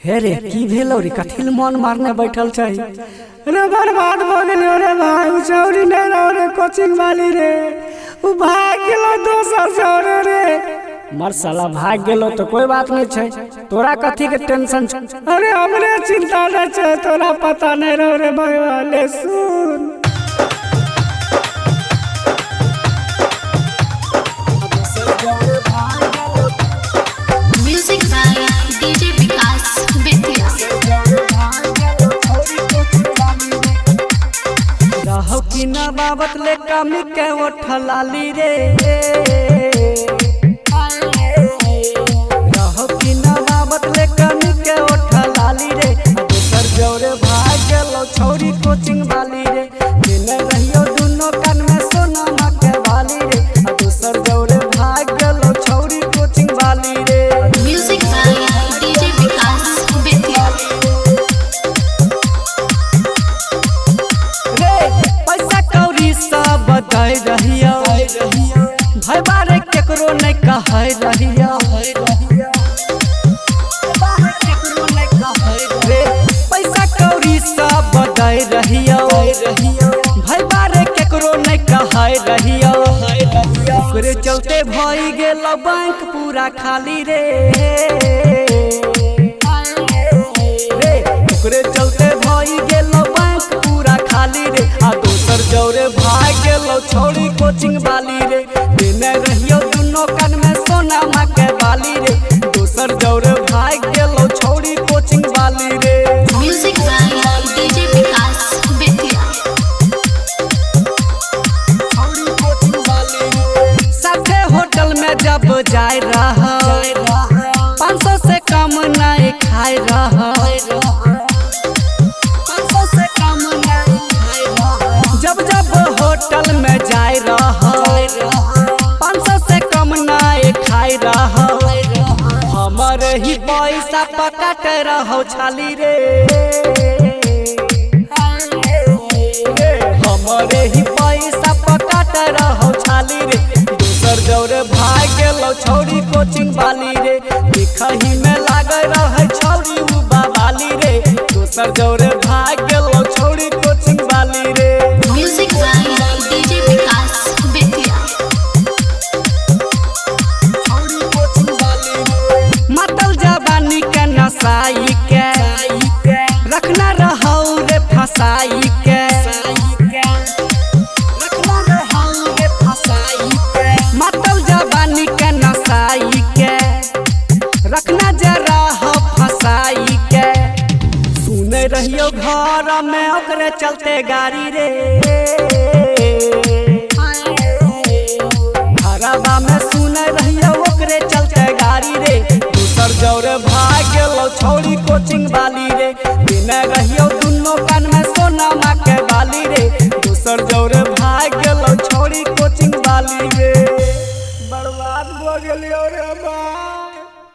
हे रे की भेलो रे कथिल मन मारने बैठल छै रे बर्बाद भ गेलियो रे भाई उ चौरी नै रहो रे कोचिंग वाली रे उ भाग गेलो दोसर छोरे रे मर साला भाग गेलो तो कोई बात नहीं छै तोरा कथी के टेंशन छै अरे हमरे चिंता नै छै तोरा पता नै रहो रे भाई ले सुन म्यूजिक बाय डीजे विकास बेतिया रहो कि ना बाबत ले कमी के उठलाली रे रहो कि ना बाबत ले कमी के उठलाली रे दोसर जोरे भाग गेलो छोरी कोचिंग वाली रे बिना रहियो दुनो कान में सोना के वाली रे दोसर जोरे भाग गेलो छोरी कोचिंग वाली रे म्यूजिक बाय डीजे विकास बेतिया रे पैसा कौड़ी सब बताई रहियो भाई बारे केकरो नहीं कहै रहियो रे पैसा कौड़ी सब बताई रहियो भाई बारे केकरो नहीं कहै रहियो ओकरे चलते भई गेल बैंक पूरा खाली रे ओकरे चलते भई गेल बैंक पूरा खाली रे आ दोसर जोरे भाग गेलो छोड़ी कोचिंग वाली रे देने रहियो दुनो कान में सोना के वाली रे दोसर जोरे भाग गेलो छोड़ी कोचिंग वाली रे म्यूजिक बाय डीजे विकास बेतिया छोड़ी कोचिंग वाली रे साथे होटल में जब जाय रहा 500 से कम नहीं खाई रहा जब जब होटल में जाय रहा 500 से कम नहीं खाई रहा हमर ही पैसा पकाट रहो छाली रे हमरे ही पैसा पकाट रहो छाली रे दोसर जोरे भाग गेलो छोड़ी कोचिंग वाली रे देखही में लागे रहे छोड़ी उ बाबाली रे दोसर जोरे भाग गेलो छोड़ी कोचिंग वाली रे म्यूजिक बाय डीजे विकास बेतिया मतल जवानी के नसाई के रखना रहो रे फसाई के मतल जवानी के नसाई के रखना जरा हो फसाई के सुने रहियो घर में ओकरे चलते गाड़ी रे घरवा में सुने रहियो ओकरे चलते गाड़ी रे दोसर जोरे भाग गेलो छोड़ी कोचिंग वाली रे बिना रहियो दुनो कान में सोना के वाली रे दोसर जोरे भाग गेलो छोड़ी कोचिंग वाली रे बर्बाद हो गेलियो रे बा।